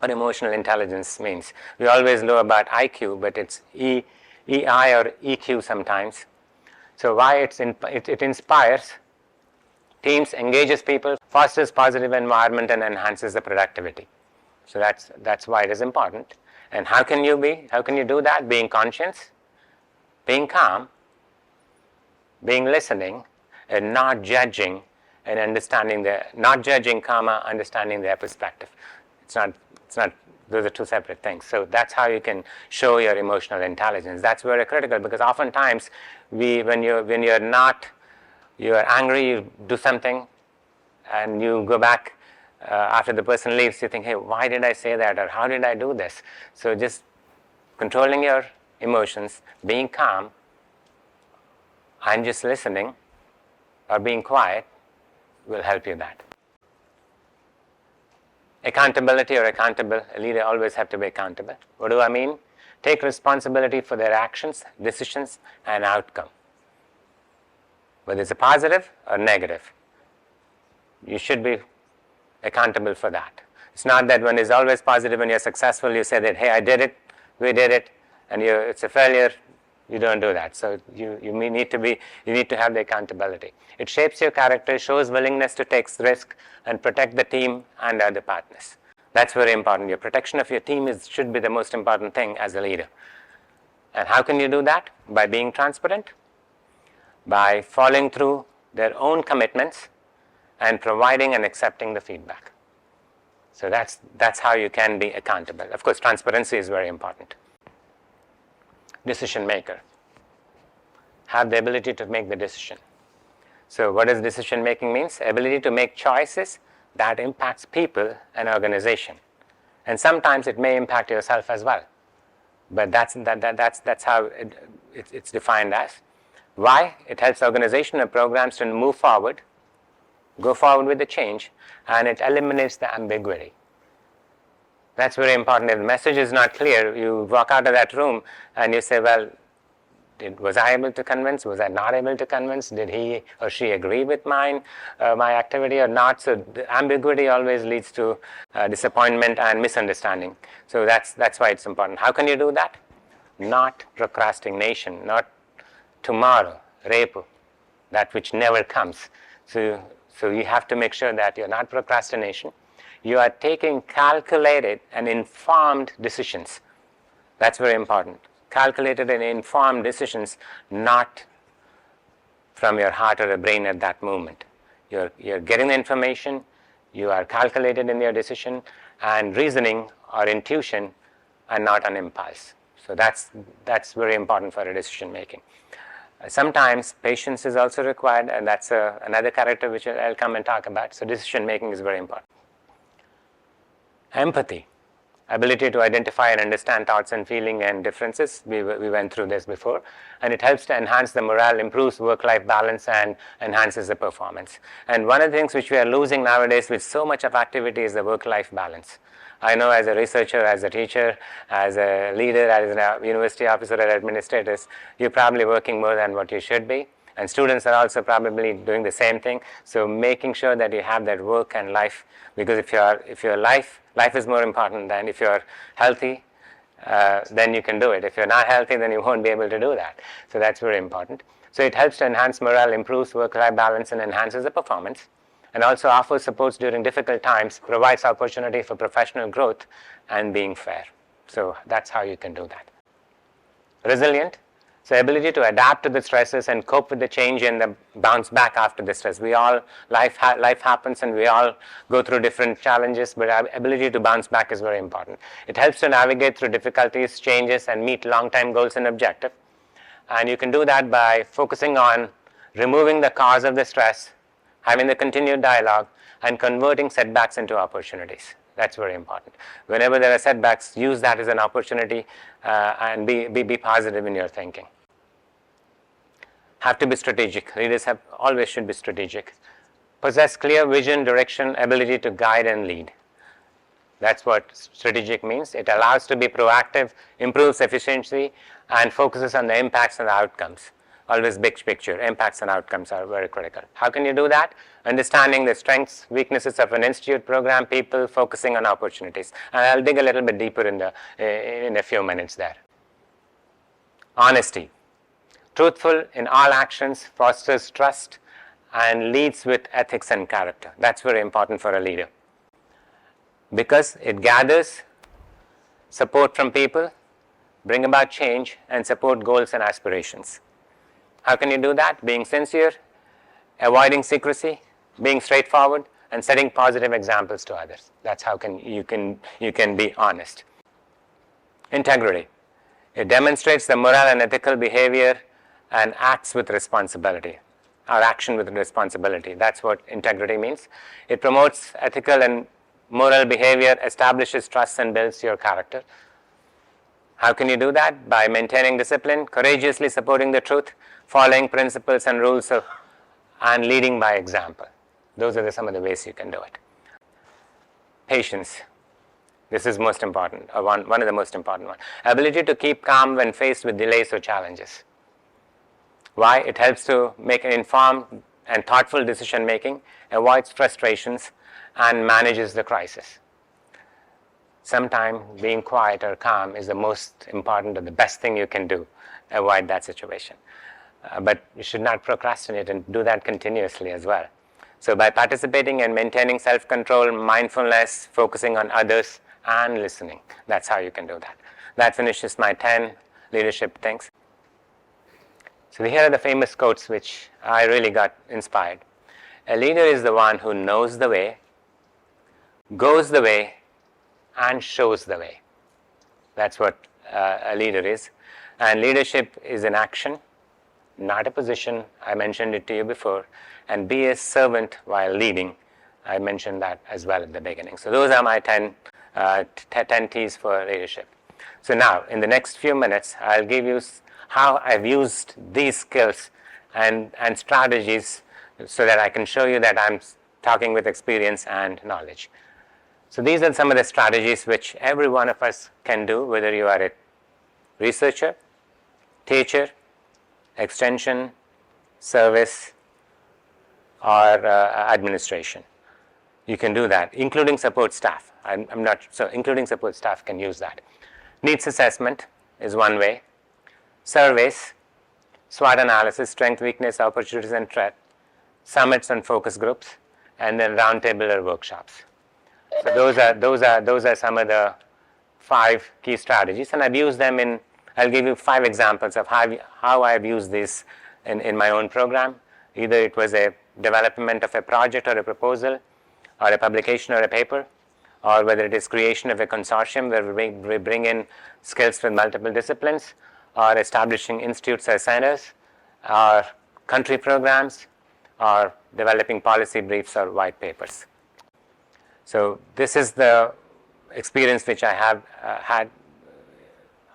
B: or emotional intelligence means. We always know about IQ, but it's EI or EQ sometimes. So why? It inspires teams, engages people, fosters positive environment, and enhances the productivity. So that's why it is important. And how can you do that? Being conscious, being calm, being listening, and not judging, and understanding not judging, understanding their perspective. It's not, those are two separate things. So that's how you can show your emotional intelligence. That's very critical, because oftentimes when you're angry, you do something, and you go back after the person leaves, you think, hey, why did I say that, or how did I do this? So just controlling your emotions, being calm, and just listening, or being quiet, will help you that. Accountability or accountable. A leader always have to be accountable. What do I mean? Take responsibility for their actions, decisions, and outcome. Whether it's a positive or negative, you should be accountable for that. It's not that when it's always positive and you're successful, you say that, hey, I did it, we did it, and it's a failure. You don't do that. So you need to have the accountability. It shapes your character, shows willingness to take risk, and protect the team and other partners. That's very important. Your protection of your team should be the most important thing as a leader. And how can you do that? By being transparent, by following through their own commitments, and providing and accepting the feedback. So that's how you can be accountable. Of course, transparency is very important. Decision maker. Have the ability to make the decision. So what does decision making means? Ability to make choices that impacts people and organization. And sometimes it may impact yourself as well. But that's how it's defined as. Why? It helps organization and programs to move forward, go forward with the change, and it eliminates the ambiguity. That's very important. If the message is not clear, you walk out of that room and you say, well, was I able to convince? Was I not able to convince? Did he or she agree with my activity or not? So the ambiguity always leads to disappointment and misunderstanding. So that's why it's important. How can you do that? Not procrastination, not tomorrow, repo, that which never comes. So you have to make sure that you're not procrastination. You are taking calculated and informed decisions. That's very important. Calculated and informed decisions, not from your heart or your brain at that moment. You're getting the information, you are calculated in your decision, and reasoning or intuition, and not an impulse. So that's very important for a decision making. Sometimes patience is also required, and that's another character which I'll come and talk about. So decision making is very important. Empathy, ability to identify and understand thoughts and feeling and differences. We went through this before, and it helps to enhance the morale, improves work-life balance, and enhances the performance. And one of the things which we are losing nowadays with so much of activity is the work-life balance. I know as a researcher, as a teacher, as a leader, as a university officer or administrators, you're probably working more than what you should be. And students are also probably doing the same thing. So making sure that you have that work and life, because if your life is more important than if you're healthy, then you can do it. If you're not healthy, then you won't be able to do that. So that's very important. So it helps to enhance morale, improves work-life balance, and enhances the performance. And also offers supports during difficult times, provides opportunity for professional growth and being fair. So that's how you can do that. Resilient, so ability to adapt to the stresses and cope with the change and the bounce back after the stress. Life happens and we all go through different challenges, but our ability to bounce back is very important. It helps to navigate through difficulties, changes, and meet long-term goals and objectives. And you can do that by focusing on removing the cause of the stress, having the continued dialogue, and converting setbacks into opportunities. That's very important. Whenever there are setbacks, use that as an opportunity and be positive in your thinking. Have to be strategic. Leaders always should be strategic. Possess clear vision, direction, ability to guide and lead. That's what strategic means. It allows to be proactive, improves efficiency, and focuses on the impacts and the outcomes. Always big picture. Impacts and outcomes are very critical. How can you do that? Understanding the strengths, weaknesses of an institute, program, people, focusing on opportunities. And I'll dig a little bit deeper in a few minutes there. Honesty. Truthful in all actions, fosters trust, and leads with ethics and character. That's very important for a leader, because it gathers support from people, bring about change, and support goals and aspirations. How can you do that? Being sincere, avoiding secrecy, being straightforward, and setting positive examples to others. That's how you can be honest. Integrity. It demonstrates the moral and ethical behavior and acts with responsibility, or action with responsibility. That's what integrity means. It promotes ethical and moral behavior, establishes trust, and builds your character. How can you do that? By maintaining discipline, courageously supporting the truth, following principles and rules, and leading by example. Those are some of the ways you can do it. Patience. This is most important, or one of the most important ones. Ability to keep calm when faced with delays or challenges. Why? It helps to make an informed and thoughtful decision making, avoids frustrations, and manages the crisis. Sometimes being quiet or calm is the most important or the best thing you can do. Avoid that situation. But you should not procrastinate and do that continuously as well. So by participating and maintaining self-control, mindfulness, focusing on others, and listening, that's how you can do that. That finishes my 10 leadership things. So here are the famous quotes which I really got inspired. A leader is the one who knows the way, goes the way, and shows the way. That's what a leader is. And leadership is an action, not a position. I mentioned it to you before. And be a servant while leading. I mentioned that as well at the beginning. So those are my 10 T's for leadership. So now, in the next few minutes, I'll give you how I've used these skills and strategies so that I can show you that I'm talking with experience and knowledge. So these are some of the strategies which every one of us can do, whether you are a researcher, teacher, extension, service, or administration. You can do that, including support staff. Including support staff can use that. Needs assessment is one way. Surveys, SWOT analysis, strength, weakness, opportunities, and threat. Summits and focus groups, and then roundtable or workshops. So those are some of the 5 key strategies, and I've used them I'll give you 5 examples of how I've used this in my own program. Either it was a development of a project or a proposal, or a publication or a paper, or whether it is creation of a consortium where we bring in skills from multiple disciplines, or establishing institutes or centers, or country programs, or developing policy briefs or white papers. So this is the experience which I have had.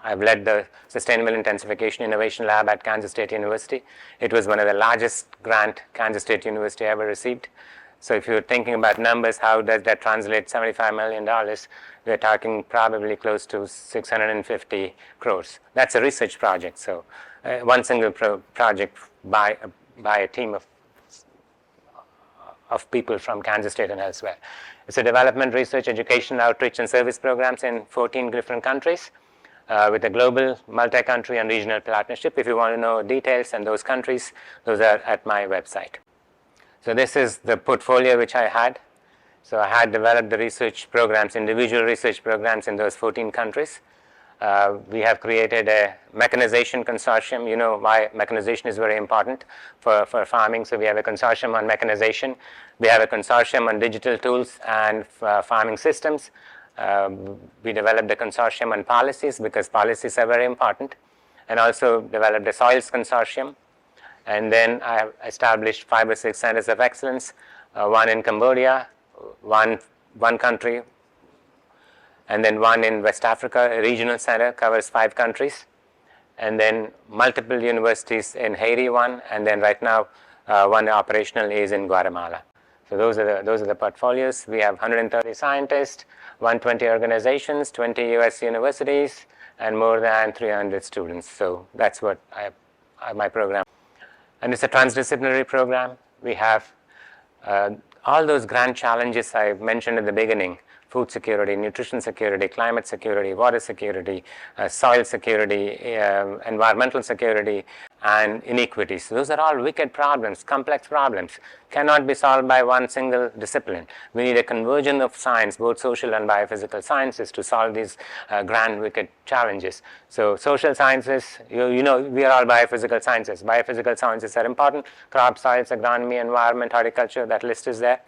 B: I've led the Sustainable Intensification Innovation Lab at Kansas State University. It was one of the largest grant Kansas State University ever received. So if you're thinking about numbers, how does that translate $75 million? We're talking probably close to 650 crores. That's a research project. So one single project by a team of people from Kansas State and elsewhere. It's a development, research, education, outreach, and service programs in 14 different countries. With a global, multi-country, and regional partnership. If you want to know details and those countries, those are at my website. So this is the portfolio which I had. So I had developed the research programs, individual research programs in those 14 countries. We have created a mechanization consortium. You know why mechanization is very important for farming. So we have a consortium on mechanization. We have a consortium on digital tools and farming systems. We developed a consortium on policies because policies are very important, and also developed a soils consortium. And then I have established 5 or 6 centers of excellence, one in Cambodia, one country, and then one in West Africa. A regional center covers 5 countries, and then multiple universities in Haiti, one, and then right now one operational is in Guatemala. So those are the portfolios. We have 130 scientists, 120 organizations, 20 US universities, and more than 300 students. So that's what my program. And it's a transdisciplinary program. We have all those grand challenges I mentioned at the beginning: food security, nutrition security, climate security, water security, soil security, environmental security, and inequities. So those are all wicked problems, complex problems, cannot be solved by one single discipline. We need a convergence of science, both social and biophysical sciences, to solve these grand wicked challenges. So social sciences, you know, we are all biophysical sciences. Biophysical sciences are important: crop, soils, agronomy, environment, horticulture, that list is there.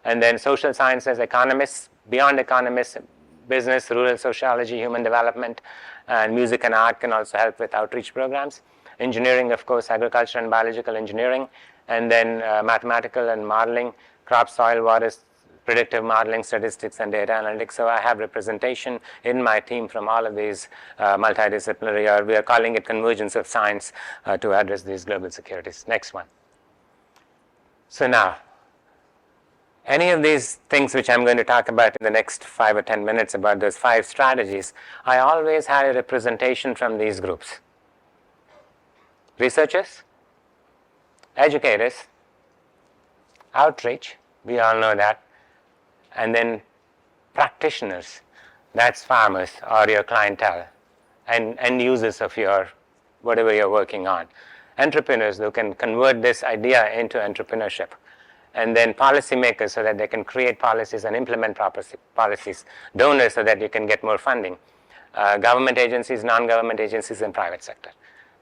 B: And then social sciences, economists, beyond economists, business, rural sociology, human development, and music and art can also help with outreach programs. Engineering, of course, agriculture and biological engineering, and then mathematical and modeling, crop, soil, water, predictive modeling, statistics, and data analytics. So I have representation in my team from all of these multidisciplinary, or we are calling it convergence of science, to address these global securities. Next one. So now, any of these things which I'm going to talk about in the next 5 or 10 minutes about those 5 strategies, I always had a representation from these groups: researchers, educators, outreach, we all know that, and then practitioners, that's farmers or your clientele, and users of your whatever you're working on, entrepreneurs who can convert this idea into entrepreneurship, and then policymakers so that they can create policies and implement policies, donors so that you can get more funding, government agencies, non-government agencies, and private sector.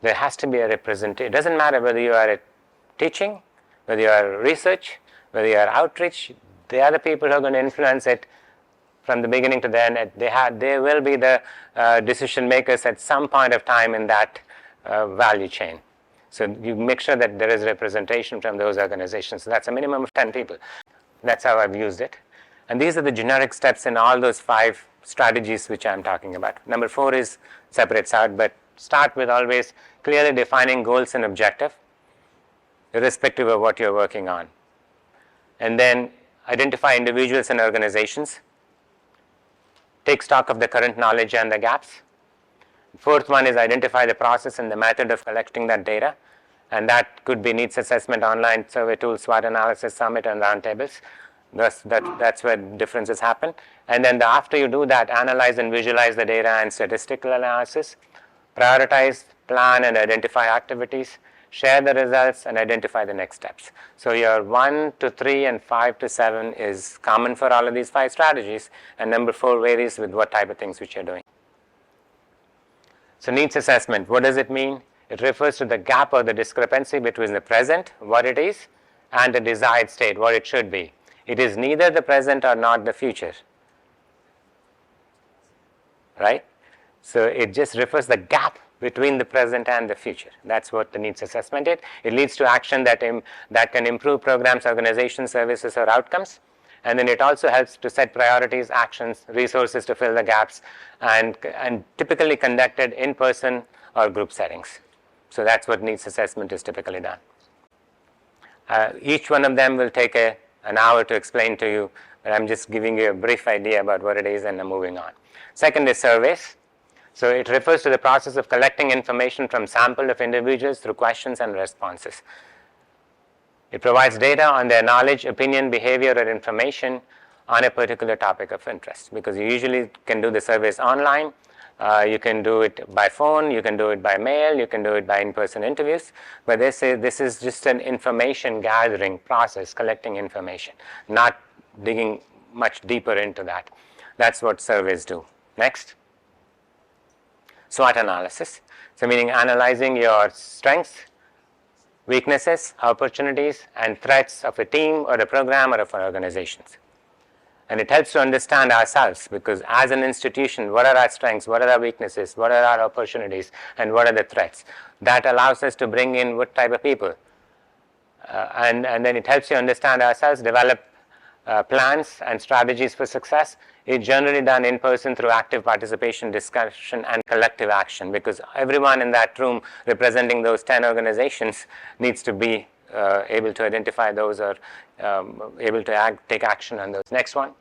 B: There has to be a representative. It doesn't matter whether you are teaching, whether you are research, whether you are outreach. They are the people who are going to influence it from the beginning to the end. They will be the decision makers at some point of time in that value chain. So you make sure that there is representation from those organizations. So that's a minimum of 10 people. That's how I've used it. And these are the generic steps in all those 5 strategies which I'm talking about. Number 4 is separates out, but start with always clearly defining goals and objective, irrespective of what you're working on. And then identify individuals and organizations. Take stock of the current knowledge and the gaps. 4th one is identify the process and the method of collecting that data. And that could be needs assessment, online survey tools, SWOT analysis, summit, and roundtables. That's where differences happen. And then after you do that, analyze and visualize the data and statistical analysis. Prioritize, plan, and identify activities. Share the results and identify the next steps. So your 1 to 3 and 5 to 7 is common for all of these 5 strategies. And number 4 varies with what type of things which you're doing. So needs assessment, what does it mean? It refers to the gap or the discrepancy between the present, what it is, and the desired state, what it should be. It is neither the present or not the future. Right? So it just refers the gap between the present and the future. That's what the needs assessment is. It leads to action that can improve programs, organizations, services, or outcomes. And then it also helps to set priorities, actions, resources to fill the gaps, and typically conducted in person or group settings. So that's what needs assessment is typically done. Each one of them will take an hour to explain to you, but I'm just giving you a brief idea about what it is and I'm moving on. Second is surveys. So it refers to the process of collecting information from sample of individuals through questions and responses. It provides data on their knowledge, opinion, behavior, or information on a particular topic of interest, because you usually can do the surveys online. You can do it by phone, you can do it by mail, you can do it by in-person interviews, but this is just an information gathering process, collecting information, not digging much deeper into that. That's what surveys do. Next. SWOT analysis. So meaning analyzing your strengths, weaknesses, opportunities, and threats of a team or a program or of an organization. And it helps to understand ourselves, because as an institution, what are our strengths, what are our weaknesses, what are our opportunities, and what are the threats. That allows us to bring in what type of people. And then it helps you understand ourselves, develop plans and strategies for success. It's generally done in person through active participation, discussion, and collective action, because everyone in that room representing those 10 organizations needs to be able to identify those or able to take action on those. Next one.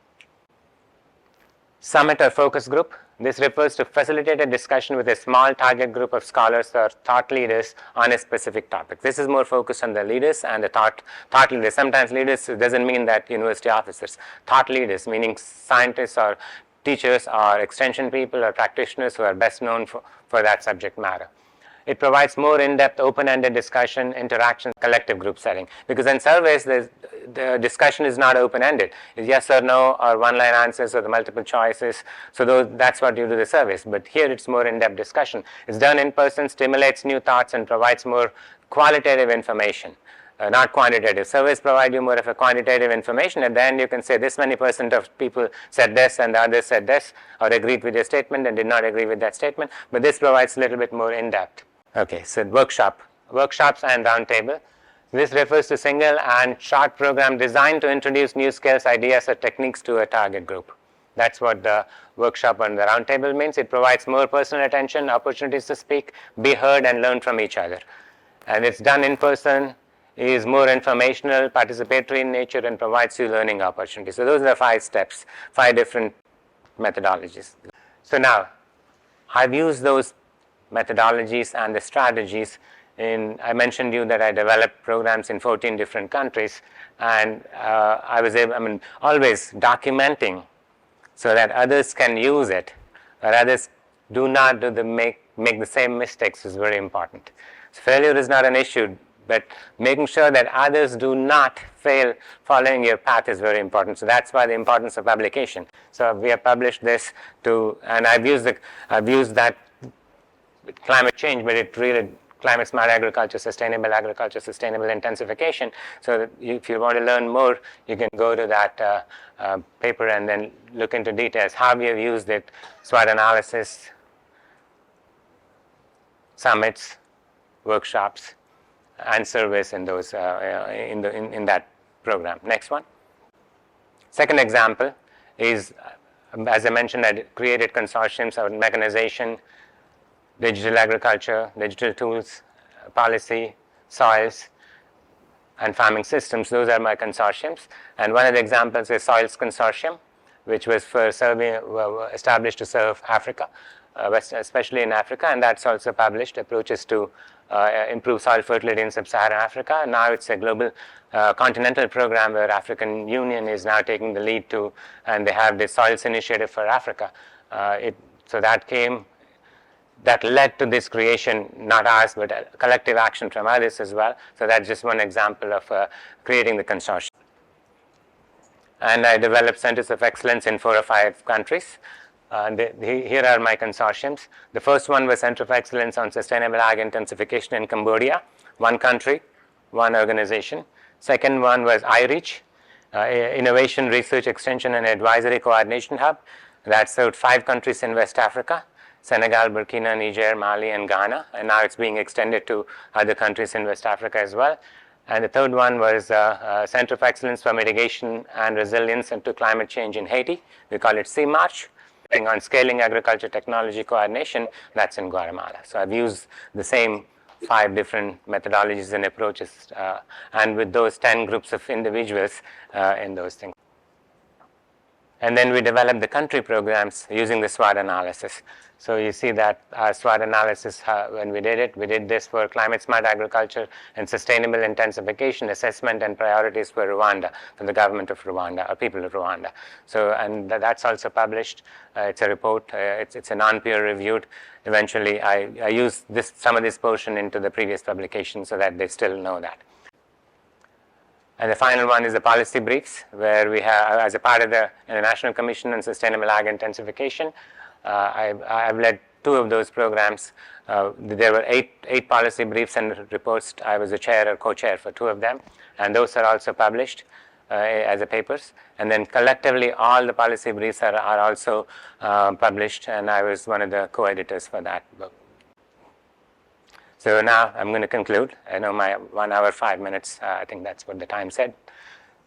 B: Summit or focus group. This refers to facilitated discussion with a small target group of scholars or thought leaders on a specific topic. This is more focused on the leaders and the thought leaders. Sometimes leaders doesn't mean that university officers. Thought leaders, meaning scientists or teachers or extension people or practitioners who are best known for that subject matter. It provides more in-depth, open-ended discussion, interaction, collective group setting. Because in surveys, the discussion is not open-ended. It's yes or no, or one-line answers, or the multiple choices. So that's what you do the surveys. But here it's more in-depth discussion. It's done in person, stimulates new thoughts, and provides more qualitative information, not quantitative. Surveys provide you more of a quantitative information. At the end, you can say this many % of people said this, and the others said this, or agreed with your statement and did not agree with that statement. But this provides a little bit more in-depth. Okay, so workshops and roundtable. This refers to single and short program designed to introduce new skills, ideas, or techniques to a target group. That's what the workshop and the roundtable means. It provides more personal attention, opportunities to speak, be heard, and learn from each other. And it's done in person, is more informational, participatory in nature, and provides you learning opportunities. So those are the 5 steps, 5 different methodologies. So now, I've used those methodologies and the strategies. I mentioned you that I developed programs in 14 different countries, and always documenting so that others can use it, or others do not make the same mistakes is very important. So failure is not an issue, but making sure that others do not fail following your path is very important. So that's why the importance of publication. So we have published this and I've used that climate change, but it really climate smart agriculture, sustainable intensification. So that if you want to learn more, you can go to that paper and then look into details how we have used it, SWOT analysis, summits, workshops, and surveys in those in that program. Next one. Second example is, as I mentioned, I created consortiums of mechanization, digital agriculture, digital tools, policy, soils, and farming systems. Those are my consortiums. And one of the examples is Soils Consortium, which was established to serve Africa, especially in Africa, and that's also published approaches to improve soil fertility in sub-Saharan Africa. Now it's a global continental program where African Union is now taking the lead to, and they have the Soils Initiative for Africa. That led to this creation, not ours, but collective action from others as well. So that's just one example of creating the consortium. And I developed centers of excellence in 4 or 5 countries. Here are my consortiums. The first one was Center of Excellence on Sustainable Ag Intensification in Cambodia, 1 country, 1 organization. Second one was iReach, Innovation, Research, Extension, and Advisory Coordination Hub. That served 5 countries in West Africa. Senegal, Burkina, Niger, Mali, and Ghana, and now it's being extended to other countries in West Africa as well. And the third one was Center of Excellence for Mitigation and Resilience to Climate Change in Haiti. We call it CMARCH, on scaling agriculture technology coordination. That's in Guatemala. So I've used the same 5 different methodologies and approaches, and with those 10 groups of individuals in those things. And then we developed the country programs using the SWOT analysis. So you see that our SWOT analysis, when we did this for climate smart agriculture and sustainable intensification assessment and priorities for Rwanda, for the government of Rwanda, or people of Rwanda. So, and that's also published. It's a report. It's a non-peer reviewed. Eventually, I use some of this portion into the previous publication so that they still know that. And the final one is the policy briefs, where we have, as a part of the International Commission on Sustainable Ag Intensification, I've led 2 of those programs. There were 8 policy briefs and reports. I was a chair or co-chair for 2 of them, and those are also published as a papers. And then collectively, all the policy briefs are also published, and I was one of the co-editors for that book. So now I'm going to conclude. I know my 1 hour, 5 minutes, I think that's what the time said.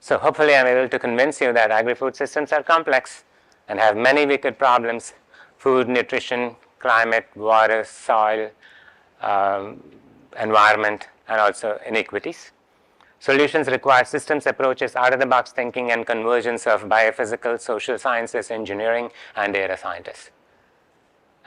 B: So hopefully I'm able to convince you that agri-food systems are complex and have many wicked problems: food, nutrition, climate, water, soil, environment, and also inequities. Solutions require systems approaches, out-of-the-box thinking, and convergence of biophysical, social sciences, engineering, and data scientists.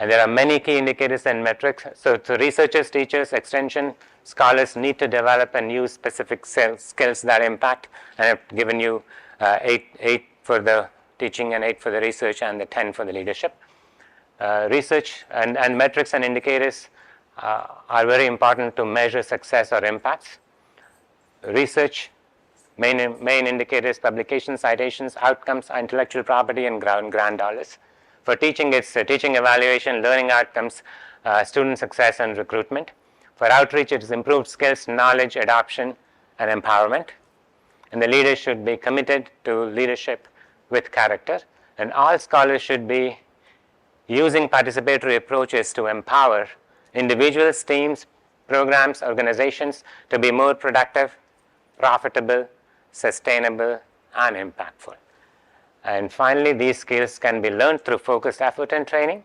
B: And there are many key indicators and metrics. So researchers, teachers, extension scholars need to develop and use specific skills that impact. And I've given you 8 for the teaching and 8 for the research and the 10 for the leadership. Research and metrics and indicators are very important to measure success or impacts. Research, main indicators, publications, citations, outcomes, intellectual property, and grant dollars. For teaching, it's teaching evaluation, learning outcomes, student success, and recruitment. For outreach, it's improved skills, knowledge, adoption, and empowerment. And the leaders should be committed to leadership with character. And all scholars should be using participatory approaches to empower individuals, teams, programs, organizations to be more productive, profitable, sustainable, and impactful. And finally, these skills can be learned through focused effort and training.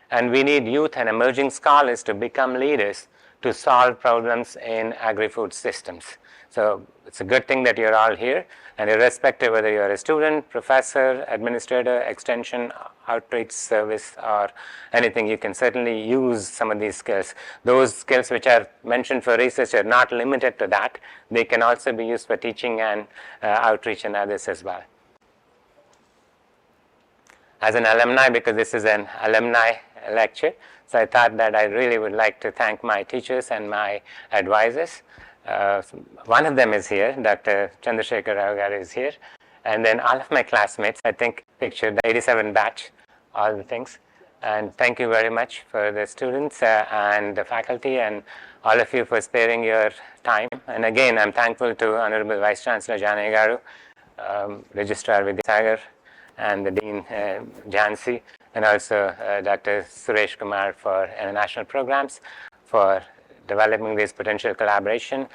B: And we need youth and emerging scholars to become leaders to solve problems in agri-food systems. So it's a good thing that you're all here, and irrespective whether you're a student, professor, administrator, extension, outreach service, or anything, you can certainly use some of these skills. Those skills which are mentioned for research are not limited to that. They can also be used for teaching and outreach and others as well. As an alumni, because this is an alumni lecture, so I thought that I really would like to thank my teachers and my advisors. One of them is here, Dr. Chandrasekhar Rao is here, and then all of my classmates, I think pictured the 87 batch, all the things. And thank you very much for the students and the faculty and all of you for sparing your time. And again, I'm thankful to Honorable Vice Chancellor Janay Garu, Registrar Vidya Sagar, and the Dean Jansi, and also Dr. Suresh Kumar for international programs, for developing this potential collaboration.